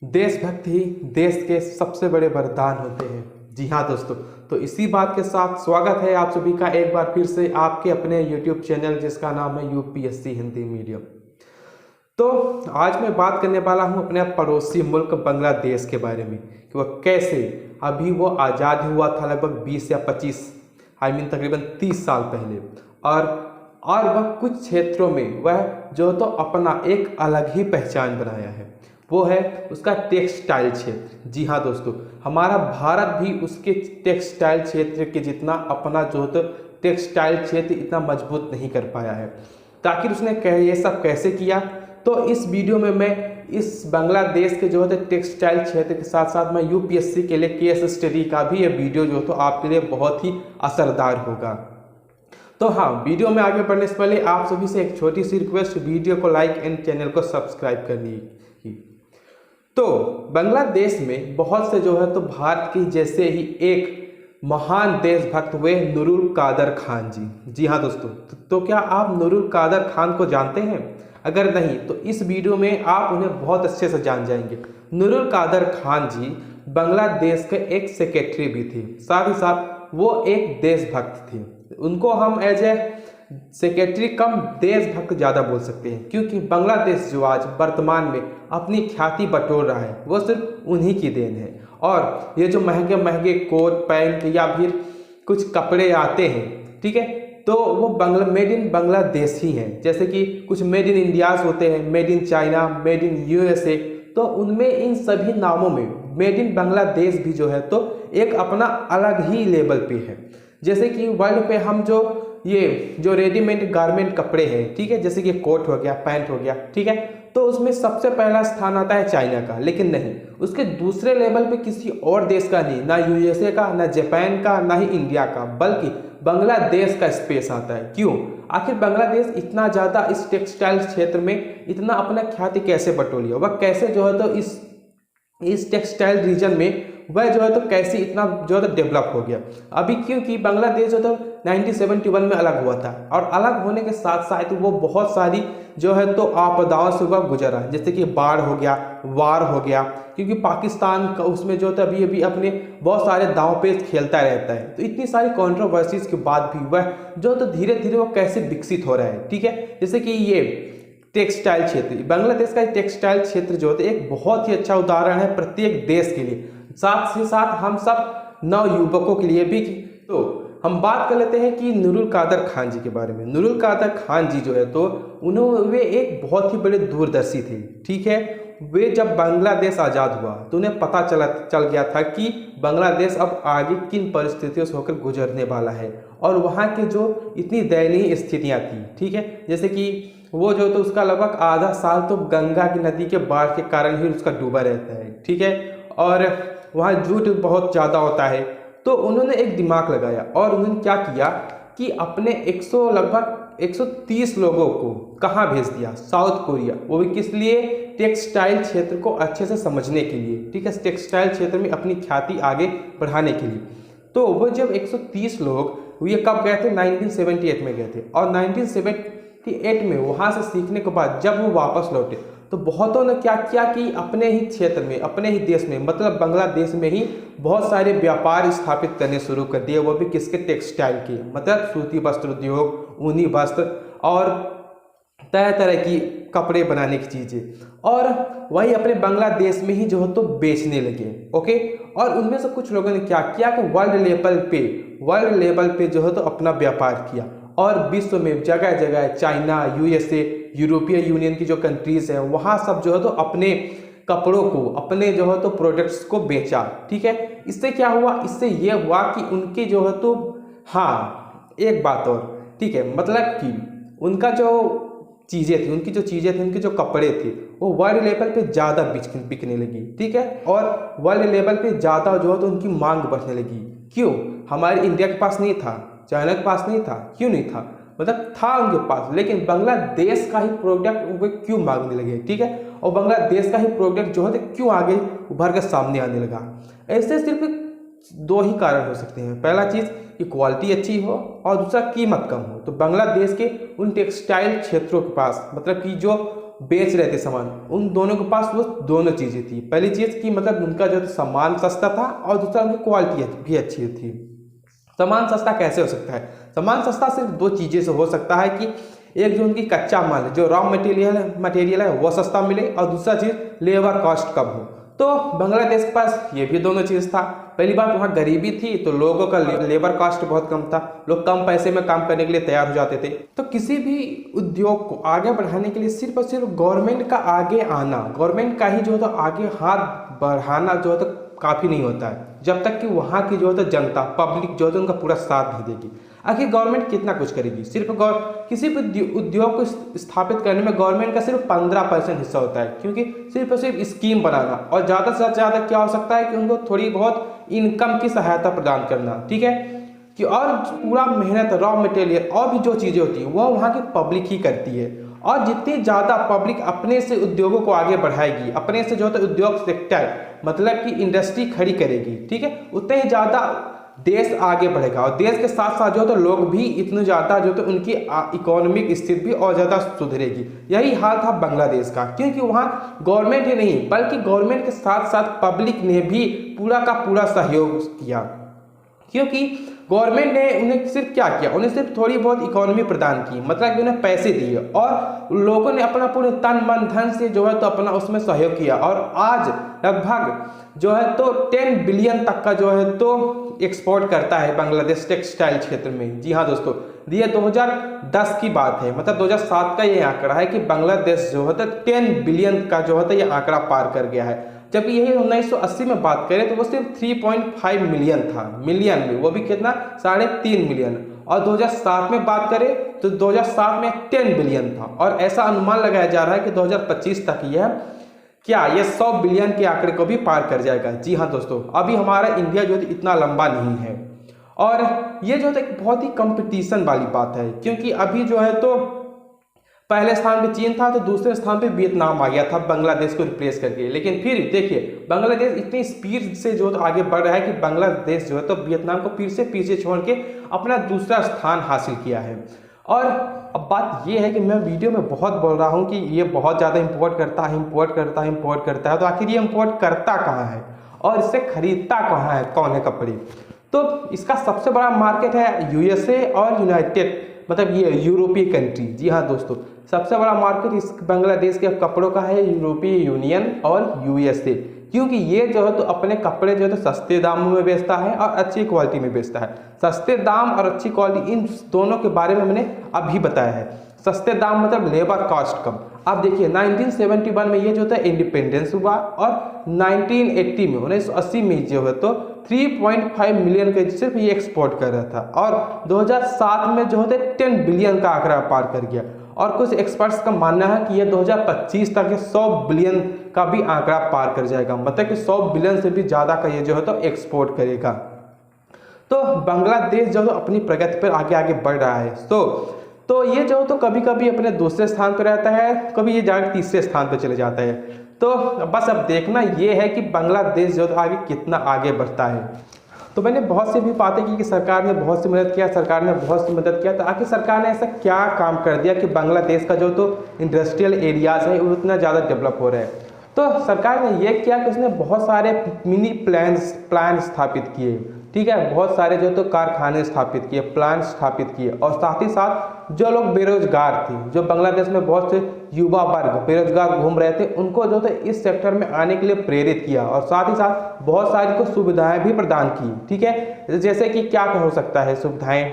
देशभक्त ही देश के सबसे बड़े वरदान होते हैं। जी हाँ दोस्तों, तो इसी बात के साथ स्वागत है आप सभी का एक बार फिर से आपके अपने YouTube चैनल जिसका नाम है यूपीएससी हिंदी मीडियम। तो आज मैं बात करने वाला हूँ अपने पड़ोसी मुल्क बांग्लादेश के बारे में कि वह कैसे अभी वो आज़ाद हुआ था लगभग 20 या 25 तकरीबन 30 साल पहले। और वह कुछ क्षेत्रों में वह जो तो अपना एक अलग ही पहचान बनाया है, वो है उसका टेक्सटाइल क्षेत्र। जी हाँ दोस्तों, हमारा भारत भी उसके टेक्सटाइल क्षेत्र के जितना अपना जो तो टेक्सटाइल क्षेत्र इतना मजबूत नहीं कर पाया है। ताकि उसने ये सब कैसे किया, तो इस वीडियो में मैं इस बांग्लादेश के जो है टेक्सटाइल क्षेत्र के साथ साथ मैं यूपीएससी के लिए केस स्टडी का भी ये वीडियो जो तो आपके लिए बहुत ही असरदार होगा। तो हाँ, वीडियो में आगे बढ़ने से पहले आप सभी से एक छोटी सी रिक्वेस्ट, वीडियो को लाइक एंड चैनल को सब्सक्राइब करनी की। तो बांग्लादेश में बहुत से जो है तो भारत की जैसे ही एक महान देशभक्त हुए नूरुल कादर खान जी। जी हाँ दोस्तों, तो क्या आप नूरुल कादर खान को जानते हैं? अगर नहीं तो इस वीडियो में आप उन्हें बहुत अच्छे से जान जाएंगे। नूरुल कादर खान जी बांग्लादेश के एक सेक्रेटरी भी थे, साथ ही साथ वो एक देशभक्त थे। उनको हम एज ए सेक्रेटरी कम देशभक्त ज़्यादा बोल सकते हैं, क्योंकि बांग्लादेश जो आज वर्तमान में अपनी ख्याति बटोर रहा है वो सिर्फ उन्हीं की देन है। और ये जो महंगे महंगे कोट पैंट या फिर कुछ कपड़े आते हैं, ठीक है, तो वो मेड इन बांग्लादेश ही हैं। जैसे कि कुछ मेड इन इंडियाज होते हैं, made in China, made in USA, तो उनमें इन सभी नामों में मेड इन बांग्लादेश भी जो है तो एक अपना अलग ही लेवल पे है। जैसे कि वर्ल्ड पे हम जो रेडीमेड गारमेंट कपड़े हैं, ठीक है, जैसे कि कोट हो गया, पैंट हो गया, ठीक है, तो उसमें सबसे पहला स्थान आता है चाइना का। लेकिन नहीं, उसके दूसरे लेवल पे किसी और देश का नहीं, ना यूएसए का, ना जापान का, ना ही इंडिया का, बल्कि बांग्लादेश का स्पेस आता है। क्यों? आखिर बांग्लादेश इतना ज़्यादा इस टेक्सटाइल क्षेत्र में इतना अपना ख्याति कैसे बटोर लिया, वह कैसे जो है तो इस टेक्सटाइल रीजन में वह जो है तो कैसे इतना जो है तो डेवलप हो गया अभी। क्योंकि बांग्लादेश जो तो 1971 में अलग हुआ था, और अलग होने के साथ साथ वो बहुत सारी जो है तो आपदाओं से वह गुजरा, जैसे कि बाढ़ हो गया, वार हो गया, क्योंकि पाकिस्तान का उसमें जो है अभी अभी अपने बहुत सारे दांव पे खेलता रहता है। तो इतनी सारी कॉन्ट्रोवर्सीज के बाद भी वह जो तो धीरे धीरे वो कैसे विकसित हो रहा है, ठीक है। जैसे कि ये टेक्सटाइल क्षेत्र, बांग्लादेश का टेक्सटाइल क्षेत्र जो है एक बहुत ही अच्छा उदाहरण है प्रत्येक देश के लिए, साथ ही साथ हम सब नव युवकों के लिए भी। तो हम बात कर लेते हैं कि नूरुल कादर खान जी के बारे में। नूरुल कादर खान जी जो है तो वे एक बहुत ही बड़े दूरदर्शी थे, ठीक है। वे जब बांग्लादेश आज़ाद हुआ तो उन्हें पता चल गया था कि बांग्लादेश अब आगे किन परिस्थितियों से होकर गुजरने वाला है, और वहाँ के जो इतनी दयनीय स्थितियाँ थी, ठीक है। जैसे कि वो जो तो उसका लगभग आधा साल तो गंगा की नदी के बाढ़ के कारण ही उसका डूबा रहता है, ठीक है, और वहाँ झूठ बहुत ज़्यादा होता है। तो उन्होंने एक दिमाग लगाया और उन्होंने क्या किया कि अपने लगभग 130 लोगों को कहाँ भेज दिया? South Korea. वो भी किस लिए? टेक्सटाइल क्षेत्र को अच्छे से समझने के लिए, ठीक है, टेक्सटाइल क्षेत्र में अपनी ख्याति आगे बढ़ाने के लिए। तो वो जब 130 लोग ये कब गए थे? 1978 में गए थे, और 1978 में वहाँ से सीखने के बाद जब वो वापस लौटे तो बहुतों ने क्या किया कि अपने ही क्षेत्र में, अपने ही देश में, मतलब बांग्लादेश में ही बहुत सारे व्यापार स्थापित करने शुरू कर दिए। वो भी किसके? टेक्सटाइल के, मतलब सूती वस्त्र उद्योग, ऊनी वस्त्र और तरह तरह की कपड़े बनाने की चीज़ें, और वही अपने बांग्लादेश में ही जो है तो बेचने लगे। ओके, और उनमें से कुछ लोगों ने क्या किया कि वर्ल्ड लेवल पे जो है तो अपना व्यापार किया, और विश्व में जगह जगह चाइना, यूएसए, यूरोपीय यूनियन की जो कंट्रीज हैं वहाँ सब जो है तो अपने कपड़ों को, अपने जो है तो प्रोडक्ट्स को बेचा, ठीक है। इससे क्या हुआ? इससे ये हुआ कि उनकी जो है तो, हाँ एक बात और, ठीक है, मतलब कि उनका जो चीज़ें थी, उनके जो कपड़े थे वो वर्ल्ड लेवल पे ज़्यादा बिकने लगी, ठीक है, और वर्ल्ड लेवल पे ज़्यादा जो है तो उनकी मांग बढ़ने लगी। क्यों? हमारे इंडिया के पास नहीं था, चाइना के पास नहीं था, क्यों नहीं था? मतलब था उनके पास, लेकिन बांग्लादेश का ही प्रोडक्ट वे क्यों मांगने लगे, ठीक है, और बांग्लादेश का ही प्रोडक्ट जो है क्यों आगे उभर कर सामने आने लगा? ऐसे सिर्फ दो ही कारण हो सकते हैं। पहला चीज़ कि क्वालिटी अच्छी हो, और दूसरा कीमत कम हो। तो बांग्लादेश के उन टेक्सटाइल क्षेत्रों के पास, मतलब कि जो बेच रहे थे सामान, उन दोनों के पास वो दोनों चीज़ें थी। पहली चीज़ कि मतलब उनका जो सामान सस्ता था और दूसरा उनकी क्वालिटी भी अच्छी थी। सामान सस्ता कैसे हो सकता है? सामान सस्ता सिर्फ दो चीज़ें से हो सकता है कि एक जो उनकी कच्चा माल है, जो रॉ मटेरियल है वो सस्ता मिले, और दूसरा चीज़ लेबर कॉस्ट कम हो। तो बांग्लादेश के पास ये भी दोनों चीज़ था। पहली बात, वहाँ गरीबी थी तो लोगों का लेबर कॉस्ट बहुत कम था, लोग कम पैसे में काम करने के लिए तैयार हो जाते थे। तो किसी भी उद्योग को आगे बढ़ाने के लिए सिर्फ और सिर्फ गवर्नमेंट का आगे आना, गवर्नमेंट का ही जो है तो आगे हाथ बढ़ाना जो है तो काफ़ी नहीं होता है, जब तक कि वहाँ की जो है तो जनता पब्लिक जो है तो उनका पूरा साथ नहीं देगी। आखिर गवर्नमेंट कितना कुछ करेगी? सिर्फ किसी भी उद्योग को स्थापित करने में गवर्नमेंट का सिर्फ 15% हिस्सा होता है, क्योंकि सिर्फ और सिर्फ स्कीम बनाना, और ज़्यादा से ज़्यादा क्या हो सकता है कि उनको थोड़ी बहुत इनकम की सहायता प्रदान करना, ठीक है, कि और पूरा मेहनत रॉ मटेरियल और भी जो चीज़ें होती हैं वो वहाँ की पब्लिक ही करती है। और जितनी ज़्यादा पब्लिक अपने से उद्योगों को आगे बढ़ाएगी, अपने से जो है उद्योग सेक्टर मतलब कि इंडस्ट्री खड़ी करेगी, ठीक है, उतने ही ज़्यादा देश आगे बढ़ेगा। और देश के साथ साथ जो तो लोग भी इतने ज़्यादा जो तो उनकी इकोनॉमिक स्थिति भी और ज़्यादा सुधरेगी। यही हाल था बांग्लादेश का, क्योंकि वहाँ गवर्नमेंट ही नहीं बल्कि गवर्नमेंट के साथ साथ पब्लिक ने भी पूरा का पूरा सहयोग किया। क्योंकि गवर्नमेंट ने उन्हें सिर्फ क्या किया, उन्हें सिर्फ थोड़ी बहुत इकोनॉमी प्रदान की, मतलब कि उन्हें पैसे दिए, और लोगों ने अपना पूरे तन मन धन से जो है तो अपना उसमें सहयोग किया। और आज लगभग जो है तो 10 बिलियन तक का जो है तो एक्सपोर्ट करता है बांग्लादेश टेक्सटाइल क्षेत्र में। जी हाँ दोस्तों, ये 2010 की बात है, मतलब 2007 का ये आंकड़ा है कि बांग्लादेश जो है तो 10 बिलियन का जो है तो ये आंकड़ा पार कर गया है। जबकि यही 1980 में बात करें तो वो सिर्फ 3.5 मिलियन था, मिलियन में वो भी कितना 3.5 मिलियन। और 2007 में बात करें तो 2007 में 10 बिलियन था, और ऐसा अनुमान लगाया जा रहा है कि 2025 तक यह ये 100 बिलियन के आंकड़े को भी पार कर जाएगा। जी हाँ दोस्तों, अभी हमारा इंडिया जो है इतना लंबा नहीं है, और ये जो है एक बहुत ही कंपटीशन वाली बात है, क्योंकि अभी जो है तो पहले स्थान पे चीन था तो दूसरे स्थान पे वियतनाम आ गया था बांग्लादेश को रिप्लेस करके। लेकिन फिर देखिए बांग्लादेश इतनी स्पीड से जो तो आगे बढ़ रहा है कि बांग्लादेश जो है तो वियतनाम को फिर से पीछे छोड़ के अपना दूसरा स्थान हासिल किया है। और अब बात ये है कि मैं वीडियो में बहुत बोल रहा हूँ कि ये बहुत ज़्यादा इम्पोर्ट करता है, तो आखिर ये इम्पोर्ट करता कहाँ है और इससे खरीदता कहाँ है, कौन है कपड़े? तो इसका सबसे बड़ा मार्केट है यूएसए और यूनाइटेड मतलब ये यूरोपीय कंट्री। जी हाँ दोस्तों, सबसे बड़ा मार्केट इस बांग्लादेश के कपड़ों का है यूरोपीय यूनियन और यूएसए, क्योंकि ये जो है तो अपने कपड़े जो है तो सस्ते दामों में बेचता है और अच्छी क्वालिटी में बेचता है। सस्ते दाम और अच्छी क्वालिटी, इन दोनों के बारे में मैंने अभी बताया है। सस्ते दाम मतलब लेबर कॉस्ट कम। आप देखिए 1971 में ये जो था इंडिपेंडेंस हुआ, और 1980 में 1980 में जो है तो 3.5 मिलियन के सिर्फ ये एक्सपोर्ट कर रहा था, और 2007 में जो है 10 बिलियन का आंकड़ा पार कर गया। और कुछ एक्सपर्ट्स का मानना है कि ये 2025 तक 100 बिलियन का भी आंकड़ा पार कर जाएगा, मतलब कि 100 बिलियन से भी ज़्यादा का ये जो है तो एक्सपोर्ट करेगा। तो बांग्लादेश जो है अपनी प्रगति पर आगे आगे बढ़ रहा है। तो ये जो तो कभी कभी अपने दूसरे स्थान पर रहता है, कभी ये जाकर तीसरे स्थान पर चले जाता है। तो बस अब देखना ये है कि बांग्लादेश जो आगे कितना आगे बढ़ता है। तो मैंने बहुत सी भी बातें की कि सरकार ने बहुत सी मदद किया, तो आखिर सरकार ने ऐसा क्या काम कर दिया कि बांग्लादेश का जो तो इंडस्ट्रियल एरियाज है वो इतना ज़्यादा डेवलप हो रहा है। तो सरकार ने ये किया कि उसने बहुत सारे मिनी प्लान स्थापित किए, ठीक है, बहुत सारे जो तो कारखाने स्थापित किए, प्लांट स्थापित किए, और साथ ही साथ जो लोग बेरोजगार थे, जो बांग्लादेश में बहुत से युवा वर्ग बेरोजगार घूम रहे थे, उनको जो थे इस सेक्टर में आने के लिए प्रेरित किया, और साथ ही साथ बहुत सारी को सुविधाएं भी प्रदान की, ठीक है। जैसे कि क्या हो सकता है सुविधाएं,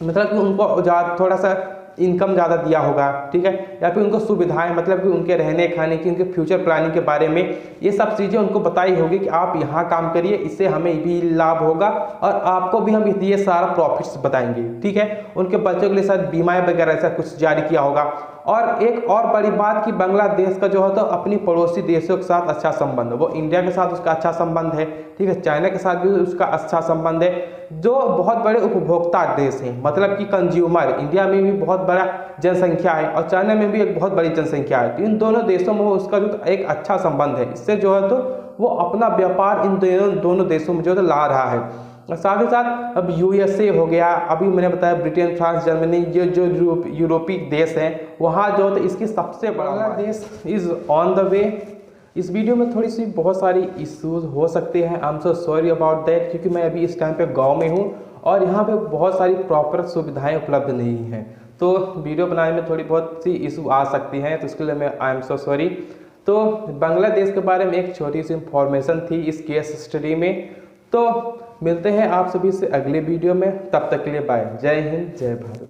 मतलब कि उनको थोड़ा सा इनकम ज़्यादा दिया होगा, ठीक है, या फिर उनको सुविधाएं मतलब कि उनके रहने खाने की, उनके फ्यूचर प्लानिंग के बारे में ये सब चीज़ें उनको बताई होगी कि आप यहाँ काम करिए, इससे हमें भी लाभ होगा और आपको भी हम ये सारा प्रॉफिट्स बताएंगे, ठीक है। उनके बच्चों के लिए शायद बीमाएँ वगैरह ऐसा कुछ जारी किया होगा। और एक और बड़ी बात कि बांग्लादेश का जो है तो अपनी पड़ोसी देशों के साथ अच्छा संबंध, वो इंडिया के साथ उसका अच्छा संबंध है, ठीक है, चाइना के साथ भी उसका अच्छा संबंध है, जो बहुत बड़े उपभोक्ता देश हैं, मतलब कि कंज्यूमर। इंडिया में भी बहुत बड़ा जनसंख्या है और चाइना में भी एक बहुत बड़ी जनसंख्या है, तो इन दोनों देशों में उसका जो एक अच्छा संबंध है। इससे जो है तो वो अपना व्यापार इन दोनों देशों में जो है ला रहा है। और साथ ही साथ अब यूएसए हो गया, अभी मैंने बताया ब्रिटेन, फ्रांस, जर्मनी, ये जो यूरोपीय देश हैं वहाँ जो है इसकी सबसे बड़ा देश इज़ ऑन द वे। इस वीडियो में थोड़ी सी बहुत सारी इश्यूज हो सकते हैं, I am so sorry about that, क्योंकि मैं अभी इस टाइम पे गांव में हूँ और यहाँ पे बहुत सारी प्रॉपर सुविधाएं उपलब्ध नहीं हैं, तो वीडियो बनाने में थोड़ी बहुत सी इशू आ सकती हैं, तो उसके लिए मैं आई एम सो सॉरी। तो बांग्लादेश के बारे में एक छोटी सी इंफॉर्मेशन थी इस केस स्टडी में। तो मिलते हैं आप सभी से अगले वीडियो में, तब तक के लिए बाय। जय हिंद, जय भारत।